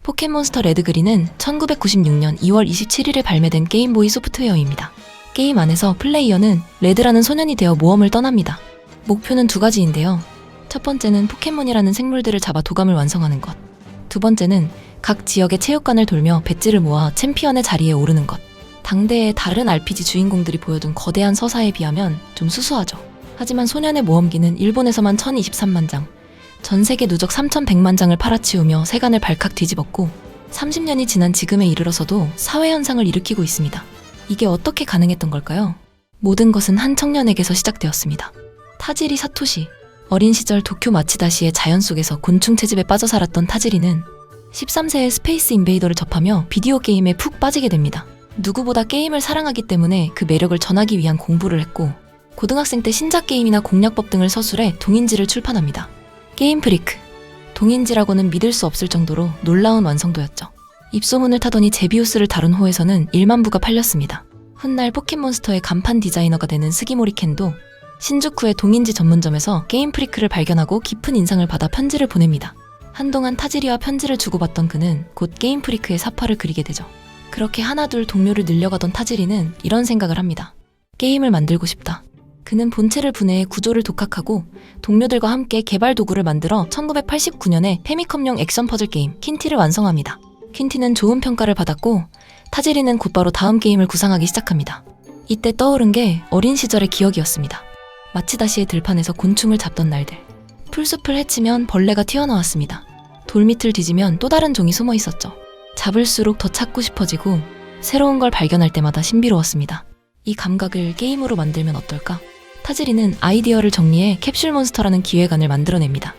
포켓몬스터 레드그린은 1996년 2월 27일에 발매된 게임보이 소프트웨어입니다. 게임 안에서 플레이어는 레드라는 소년이 되어 모험을 떠납니다. 목표는 두 가지인데요. 첫 번째는 포켓몬이라는 생물들을 잡아 도감을 완성하는 것. 두 번째는 각 지역의 체육관을 돌며 배지를 모아 챔피언의 자리에 오르는 것. 당대의 다른 RPG 주인공들이 보여둔 거대한 서사에 비하면 좀 수수하죠. 하지만 소년의 모험기는 일본에서만 1023만 장, 전 세계 누적 3100만 장을 팔아치우며 세간을 발칵 뒤집었고 30년이 지난 지금에 이르러서도 사회현상을 일으키고 있습니다. 이게 어떻게 가능했던 걸까요? 모든 것은 한 청년에게서 시작되었습니다. 타지리 사토시. 어린 시절 도쿄 마치다시의 자연 속에서 곤충 채집에 빠져 살았던 타지리는 13세에 스페이스 인베이더를 접하며 비디오 게임에 푹 빠지게 됩니다. 누구보다 게임을 사랑하기 때문에 그 매력을 전하기 위한 공부를 했고 고등학생 때 신작 게임이나 공략법 등을 서술해 동인지를 출판합니다. 게임 프리크. 동인지라고는 믿을 수 없을 정도로 놀라운 완성도였죠. 입소문을 타더니 제비우스를 다룬 호에서는 1만 부가 팔렸습니다. 훗날 포켓몬스터의 간판 디자이너가 되는 스기모리 켄도 신주쿠의 동인지 전문점에서 게임 프리크를 발견하고 깊은 인상을 받아 편지를 보냅니다. 한동안 타지리와 편지를 주고받던 그는 곧 게임 프리크의 사파를 그리게 되죠. 그렇게 하나둘 동료를 늘려가던 타지리는 이런 생각을 합니다. 게임을 만들고 싶다. 그는 본체를 분해해 구조를 독학하고 동료들과 함께 개발 도구를 만들어 1989년에 페미컴용 액션 퍼즐 게임 퀸티를 완성합니다. 퀸티는 좋은 평가를 받았고 타지리는 곧바로 다음 게임을 구상하기 시작합니다. 이때 떠오른 게 어린 시절의 기억이었습니다. 마치다시의 들판에서 곤충을 잡던 날들. 풀숲을 헤치면 벌레가 튀어나왔습니다. 돌밑을 뒤지면 또 다른 종이 숨어 있었죠. 잡을수록 더 찾고 싶어지고 새로운 걸 발견할 때마다 신비로웠습니다. 이 감각을 게임으로 만들면 어떨까? 타지리는 아이디어를 정리해 캡슐몬스터라는 기획안을 만들어냅니다.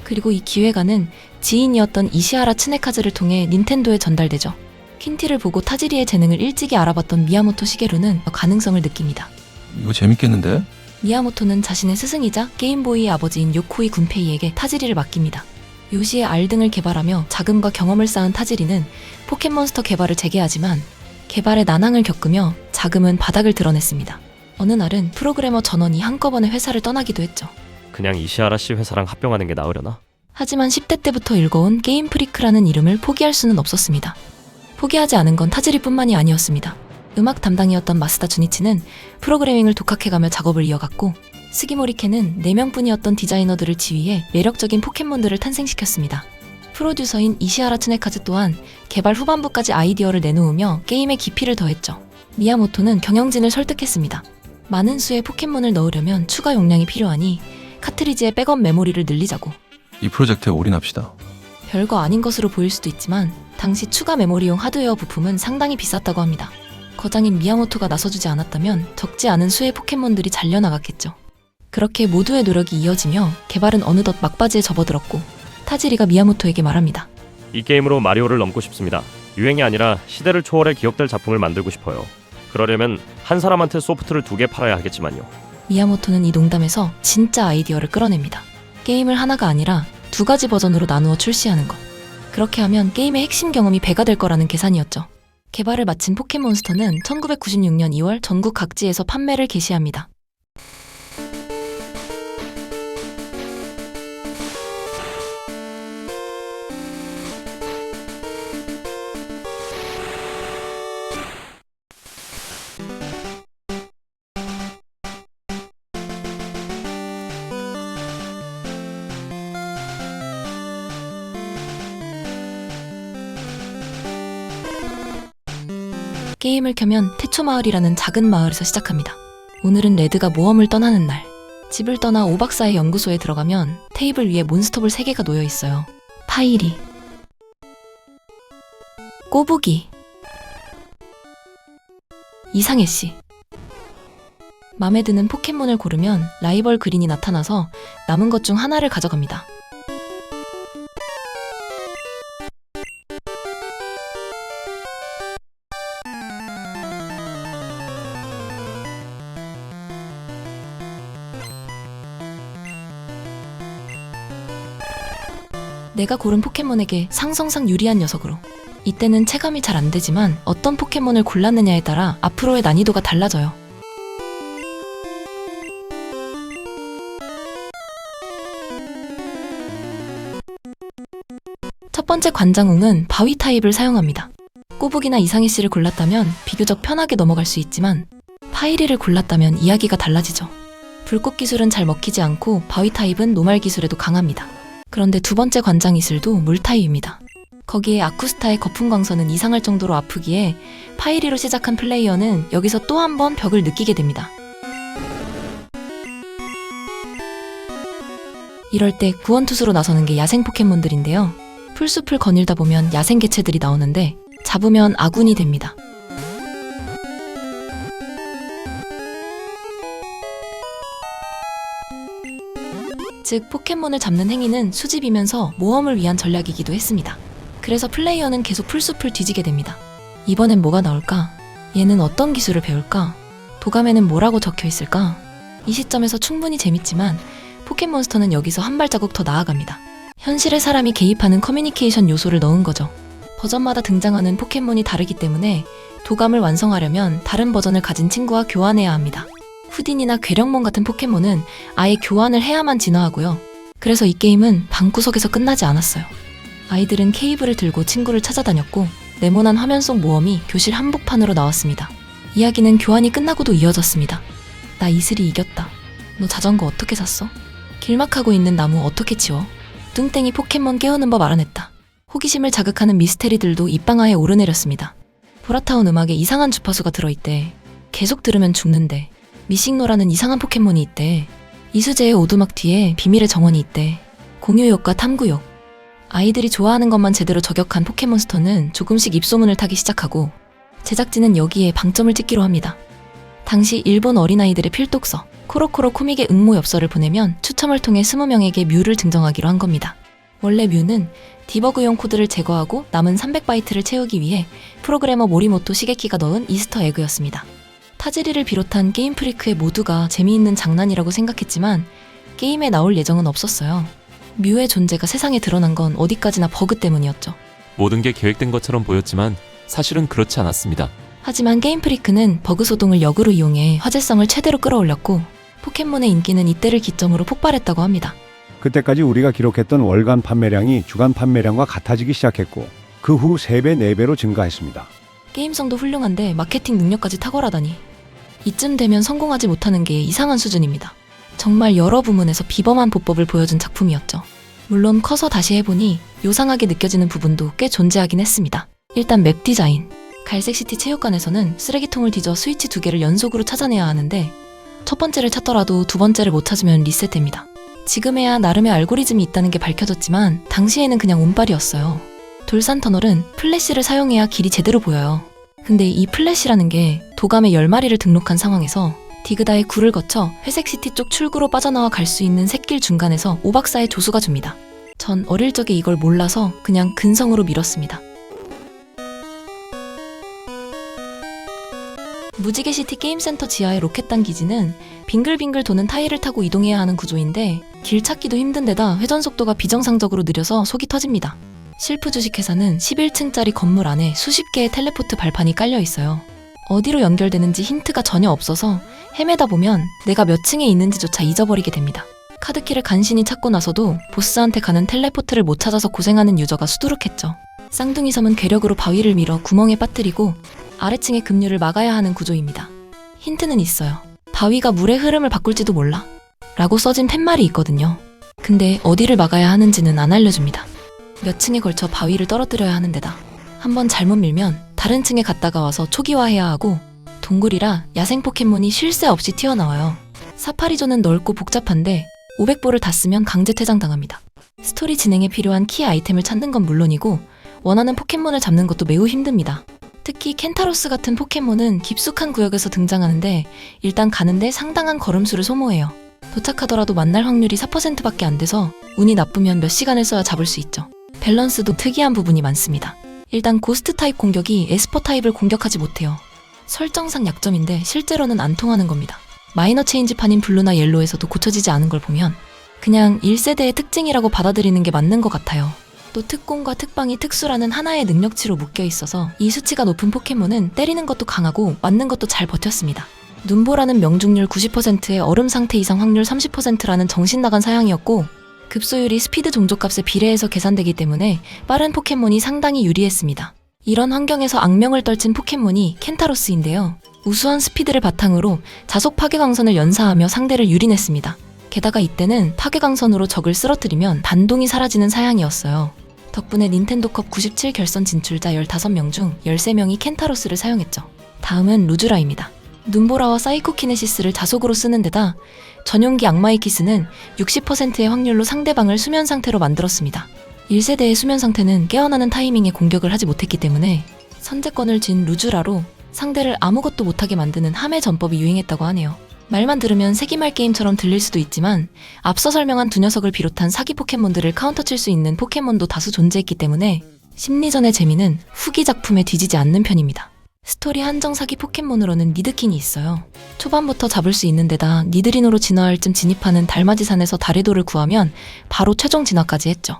그리고 이 기획안은 지인이었던 이시하라 츠네카즈를 통해 닌텐도에 전달되죠. 퀸티를 보고 타지리의 재능을 일찍이 알아봤던 미야모토 시게루는 가능성을 느낍니다. 이거 재밌겠는데? 미야모토는 자신의 스승이자 게임보이의 아버지인 요코이 군페이에게 타지리를 맡깁니다. 요시의 R 등을 개발하며 자금과 경험을 쌓은 타지리는 포켓몬스터 개발을 재개하지만 개발에 난항을 겪으며 자금은 바닥을 드러냈습니다. 어느 날은 프로그래머 전원이 한꺼번에 회사를 떠나기도 했죠. 그냥 이시하라 씨 회사랑 합병하는 게 나으려나? 하지만 10대 때부터 읽어온 게임 프리크라는 이름을 포기할 수는 없었습니다. 포기하지 않은 건 타지리뿐만이 아니었습니다. 음악 담당이었던 마스다 주니치는 프로그래밍을 독학해가며 작업을 이어갔고 스기모리 켄은 4명뿐이었던 디자이너들을 지휘해 매력적인 포켓몬들을 탄생시켰습니다. 프로듀서인 이시하라 츠네카즈 또한 개발 후반부까지 아이디어를 내놓으며 게임의 깊이를 더했죠. 미야모토는 경영진을 설득했습니다. 많은 수의 포켓몬을 넣으려면 추가 용량이 필요하니 카트리지의 백업 메모리를 늘리자고. 이 프로젝트에 올인합시다. 별거 아닌 것으로 보일 수도 있지만 당시 추가 메모리용 하드웨어 부품은 상당히 비쌌다고 합니다. 거장인 미야모토가 나서주지 않았다면 적지 않은 수의 포켓몬들이 잘려나갔겠죠. 그렇게 모두의 노력이 이어지며 개발은 어느덧 막바지에 접어들었고 타지리가 미야모토에게 말합니다. 이 게임으로 마리오를 넘고 싶습니다. 유행이 아니라 시대를 초월해 기억될 작품을 만들고 싶어요. 그러려면 한 사람한테 소프트를 2개 팔아야 하겠지만요. 미야모토는 이 농담에서 진짜 아이디어를 끌어냅니다. 게임을 하나가 아니라 2가지 버전으로 나누어 출시하는 것. 그렇게 하면 게임의 핵심 경험이 배가 될 거라는 계산이었죠. 개발을 마친 포켓몬스터는 1996년 2월 전국 각지에서 판매를 개시합니다. 게임을 켜면 태초마을이라는 작은 마을에서 시작합니다. 오늘은 레드가 모험을 떠나는 날. 집을 떠나 오박사의 연구소에 들어가면 테이블 위에 몬스터볼 3개가 놓여 있어요. 파이리, 꼬부기, 이상해씨. 맘에 드는 포켓몬을 고르면 라이벌 그린이 나타나서 남은 것 중 하나를 가져갑니다. 내가 고른 포켓몬에게 상성상 유리한 녀석으로. 이때는 체감이 잘 안 되지만 어떤 포켓몬을 골랐느냐에 따라 앞으로의 난이도가 달라져요. 첫 번째 관장웅은 바위 타입을 사용합니다. 꼬북이나 이상희 씨를 골랐다면 비교적 편하게 넘어갈 수 있지만 파이리를 골랐다면 이야기가 달라지죠. 불꽃 기술은 잘 먹히지 않고 바위 타입은 노말 기술에도 강합니다. 그런데 두 번째 관장 이슬도 물 타입입니다. 거기에 아쿠스타의 거품 광선은 이상할 정도로 아프기에 파이리로 시작한 플레이어는 여기서 또 한 번 벽을 느끼게 됩니다. 이럴 때 구원투수로 나서는 게 야생 포켓몬들인데요. 풀숲을 거닐다 보면 야생 개체들이 나오는데 잡으면 아군이 됩니다. 즉 포켓몬을 잡는 행위는 수집이면서 모험을 위한 전략이기도 했습니다. 그래서 플레이어는 계속 풀숲을 뒤지게 됩니다. 이번엔 뭐가 나올까? 얘는 어떤 기술을 배울까? 도감에는 뭐라고 적혀 있을까? 이 시점에서 충분히 재밌지만 포켓몬스터는 여기서 한 발자국 더 나아갑니다. 현실의 사람이 개입하는 커뮤니케이션 요소를 넣은 거죠. 버전마다 등장하는 포켓몬이 다르기 때문에 도감을 완성하려면 다른 버전을 가진 친구와 교환해야 합니다. 후딘이나 괴력몬 같은 포켓몬은 아예 교환을 해야만 진화하고요. 그래서 이 게임은 방구석에서 끝나지 않았어요. 아이들은 케이블을 들고 친구를 찾아다녔고 네모난 화면 속 모험이 교실 한복판으로 나왔습니다. 이야기는 교환이 끝나고도 이어졌습니다. 나 이슬이 이겼다. 너 자전거 어떻게 샀어? 길막하고 있는 나무 어떻게 치워? 뚱땡이 포켓몬 깨우는 법 알아냈다. 호기심을 자극하는 미스테리들도 입방아에 오르내렸습니다. 보라타운 음악에 이상한 주파수가 들어있대. 계속 들으면 죽는데. 미싱노라는 이상한 포켓몬이 있대. 이수재의 오두막 뒤에 비밀의 정원이 있대. 공유욕과 탐구욕. 아이들이 좋아하는 것만 제대로 저격한 포켓몬스터는 조금씩 입소문을 타기 시작하고 제작진은 여기에 방점을 찍기로 합니다. 당시 일본 어린아이들의 필독서 코로코로 코믹의 응모 엽서를 보내면 추첨을 통해 20명에게 뮤를 증정하기로 한 겁니다. 원래 뮤는 디버그용 코드를 제거하고 남은 300바이트를 채우기 위해 프로그래머 모리모토 시게키가 넣은 이스터 에그였습니다. 타지리를 비롯한 게임 프리크의 모두가 재미있는 장난이라고 생각했지만 게임에 나올 예정은 없었어요. 뮤의 존재가 세상에 드러난 건 어디까지나 버그 때문이었죠. 모든 게 계획된 것처럼 보였지만 사실은 그렇지 않았습니다. 하지만 게임 프리크는 버그 소동을 역으로 이용해 화제성을 최대로 끌어올렸고 포켓몬의 인기는 이때를 기점으로 폭발했다고 합니다. 그때까지 우리가 기록했던 월간 판매량이 주간 판매량과 같아지기 시작했고 그 후 3배, 4배로 증가했습니다. 게임성도 훌륭한데 마케팅 능력까지 탁월하다니. 이쯤 되면 성공하지 못하는 게 이상한 수준입니다. 정말 여러 부문에서 비범한 보법을 보여준 작품이었죠. 물론 커서 다시 해보니 요상하게 느껴지는 부분도 꽤 존재하긴 했습니다. 일단 맵 디자인. 갈색시티 체육관에서는 쓰레기통을 뒤져 스위치 2개를 연속으로 찾아내야 하는데 첫 번째를 찾더라도 두 번째를 못 찾으면 리셋됩니다. 지금에야 나름의 알고리즘이 있다는 게 밝혀졌지만 당시에는 그냥 운빨이었어요. 돌산 터널은 플래시를 사용해야 길이 제대로 보여요. 근데 이 플래시라는 게 도감에 10마리를 등록한 상황에서 디그다의 굴을 거쳐 회색시티 쪽 출구로 빠져나와 갈 수 있는 샛길 중간에서 오박사의 조수가 줍니다. 전 어릴 적에 이걸 몰라서 그냥 근성으로 밀었습니다. 무지개시티 게임센터 지하의 로켓단 기지는 빙글빙글 도는 타일을 타고 이동해야 하는 구조인데 길 찾기도 힘든 데다 회전 속도가 비정상적으로 느려서 속이 터집니다. 실프 주식회사는 11층짜리 건물 안에 수십 개의 텔레포트 발판이 깔려 있어요. 어디로 연결되는지 힌트가 전혀 없어서 헤매다 보면 내가 몇 층에 있는지조차 잊어버리게 됩니다. 카드키를 간신히 찾고 나서도 보스한테 가는 텔레포트를 못 찾아서 고생하는 유저가 수두룩했죠. 쌍둥이 섬은 괴력으로 바위를 밀어 구멍에 빠뜨리고 아래층의 급류를 막아야 하는 구조입니다. 힌트는 있어요. 바위가 물의 흐름을 바꿀지도 몰라 라고 써진 팻말이 있거든요. 근데 어디를 막아야 하는지는 안 알려줍니다. 몇 층에 걸쳐 바위를 떨어뜨려야 하는 데다 한번 잘못 밀면 다른 층에 갔다가 와서 초기화해야 하고 동굴이라 야생 포켓몬이 쉴 새 없이 튀어나와요. 사파리존은 넓고 복잡한데 500볼을 다 쓰면 강제 퇴장당합니다. 스토리 진행에 필요한 키 아이템을 찾는 건 물론이고 원하는 포켓몬을 잡는 것도 매우 힘듭니다. 특히 켄타로스 같은 포켓몬은 깊숙한 구역에서 등장하는데 일단 가는데 상당한 걸음수를 소모해요. 도착하더라도 만날 확률이 4%밖에 안 돼서 운이 나쁘면 몇 시간을 써야 잡을 수 있죠. 밸런스도 특이한 부분이 많습니다. 일단 고스트 타입 공격이 에스퍼 타입을 공격하지 못해요. 설정상 약점인데 실제로는 안 통하는 겁니다. 마이너 체인지판인 블루나 옐로에서도 고쳐지지 않은 걸 보면 그냥 1세대의 특징이라고 받아들이는 게 맞는 것 같아요. 또 특공과 특방이 특수라는 하나의 능력치로 묶여 있어서 이 수치가 높은 포켓몬은 때리는 것도 강하고 맞는 것도 잘 버텼습니다. 눈보라는 명중률 90%에 얼음 상태 이상 확률 30%라는 정신나간 사양이었고 급소율이 스피드 종족값에 비례해서 계산되기 때문에 빠른 포켓몬이 상당히 유리했습니다. 이런 환경에서 악명을 떨친 포켓몬이 켄타로스인데요. 우수한 스피드를 바탕으로 자속 파괴광선을 연사하며 상대를 유린했습니다. 게다가 이때는 파괴광선으로 적을 쓰러뜨리면 반동이 사라지는 사양이었어요. 덕분에 닌텐도컵 97 결선 진출자 15명 중 13명이 켄타로스를 사용했죠. 다음은 루즈라입니다. 눈보라와 사이코키네시스를 자속으로 쓰는 데다 전용기 악마의 키스는 60%의 확률로 상대방을 수면 상태로 만들었습니다. 1세대의 수면 상태는 깨어나는 타이밍에 공격을 하지 못했기 때문에 선제권을 쥔 루즈라로 상대를 아무것도 못하게 만드는 함의 전법이 유행했다고 하네요. 말만 들으면 세기말 게임처럼 들릴 수도 있지만 앞서 설명한 두 녀석을 비롯한 사기 포켓몬들을 카운터 칠 수 있는 포켓몬도 다수 존재했기 때문에 심리전의 재미는 후기 작품에 뒤지지 않는 편입니다. 스토리 한정 사기 포켓몬으로는 니드킹이 있어요. 초반부터 잡을 수 있는 데다 니드린으로 진화할 쯤 진입하는 달마지산에서 다레도를 구하면 바로 최종 진화까지 했죠.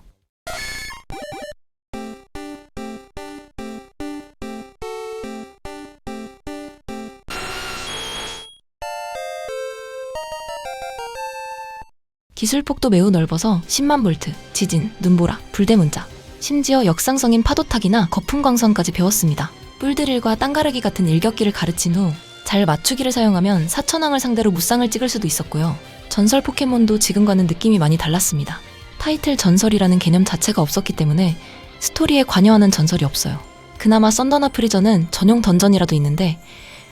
기술폭도 매우 넓어서 10만 볼트, 지진, 눈보라, 불대문자, 심지어 역상성인 파도타기나 거품광선까지 배웠습니다. 뿔드릴과 땅가르기 같은 일격기를 가르친 후 잘 맞추기를 사용하면 사천왕을 상대로 무쌍을 찍을 수도 있었고요. 전설 포켓몬도 지금과는 느낌이 많이 달랐습니다. 타이틀 전설이라는 개념 자체가 없었기 때문에 스토리에 관여하는 전설이 없어요. 그나마 썬더나 프리저는 전용 던전이라도 있는데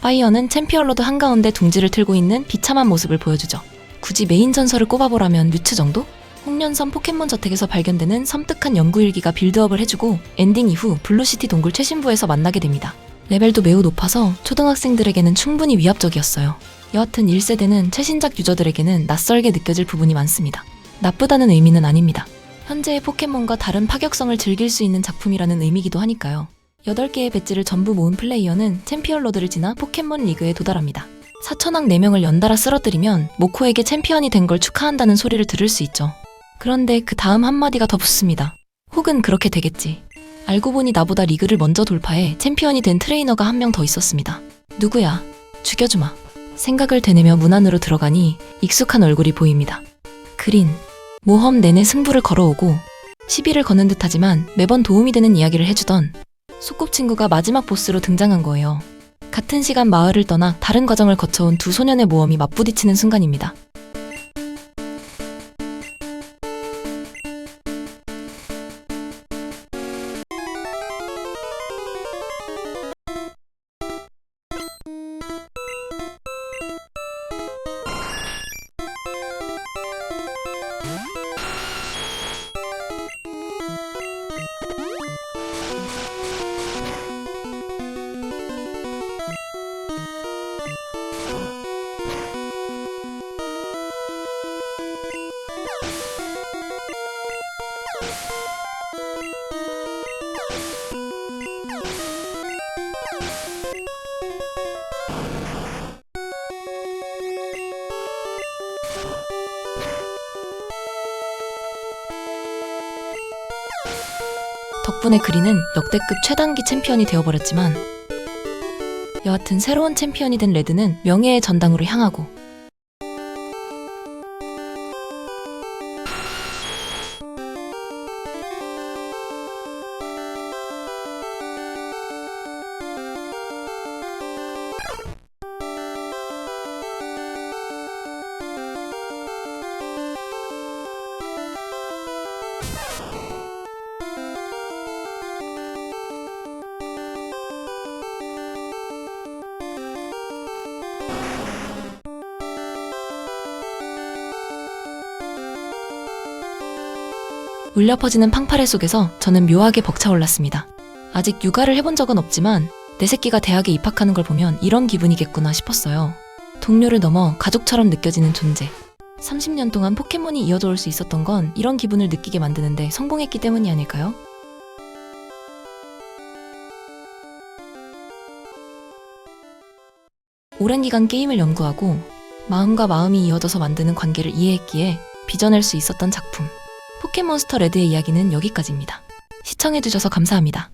파이어는 챔피언로드 한가운데 둥지를 틀고 있는 비참한 모습을 보여주죠. 굳이 메인 전설을 꼽아보라면 뮤츠 정도? 홍련섬 포켓몬 저택에서 발견되는 섬뜩한 연구일기가 빌드업을 해주고 엔딩 이후 블루시티 동굴 최신부에서 만나게 됩니다. 레벨도 매우 높아서 초등학생들에게는 충분히 위압적이었어요. 여하튼 1세대는 최신작 유저들에게는 낯설게 느껴질 부분이 많습니다. 나쁘다는 의미는 아닙니다. 현재의 포켓몬과 다른 파격성을 즐길 수 있는 작품이라는 의미기도 하니까요. 8개의 배지를 전부 모은 플레이어는 챔피언 로드를 지나 포켓몬 리그에 도달합니다. 사천왕 4명을 연달아 쓰러뜨리면 모코에게 챔피언이 된 걸 축하한다는 소리를 들을 수 있죠. 그런데 그 다음 한마디가 더 붙습니다. 혹은 그렇게 되겠지. 알고 보니 나보다 리그를 먼저 돌파해 챔피언이 된 트레이너가 한 명 더 있었습니다. 누구야? 죽여주마. 생각을 되뇌며 문 안으로 들어가니 익숙한 얼굴이 보입니다. 그린. 모험 내내 승부를 걸어오고 시비를 거는 듯하지만 매번 도움이 되는 이야기를 해주던 소꿉친구가 마지막 보스로 등장한 거예요. 같은 시간 마을을 떠나 다른 과정을 거쳐온 두 소년의 모험이 맞부딪히는 순간입니다. 덕분에 그린은 역대급 최단기 챔피언이 되어버렸지만 여하튼 새로운 챔피언이 된 레드는 명예의 전당으로 향하고 울려 퍼지는 팡파레 속에서 저는 묘하게 벅차올랐습니다. 아직 육아를 해본 적은 없지만 내 새끼가 대학에 입학하는 걸 보면 이런 기분이겠구나 싶었어요. 동료를 넘어 가족처럼 느껴지는 존재. 30년 동안 포켓몬이 이어져 올 수 있었던 건 이런 기분을 느끼게 만드는데 성공했기 때문이 아닐까요? 오랜 기간 게임을 연구하고 마음과 마음이 이어져서 만드는 관계를 이해했기에 빚어낼 수 있었던 작품. 포켓몬스터 레드의 이야기는 여기까지입니다. 시청해주셔서 감사합니다.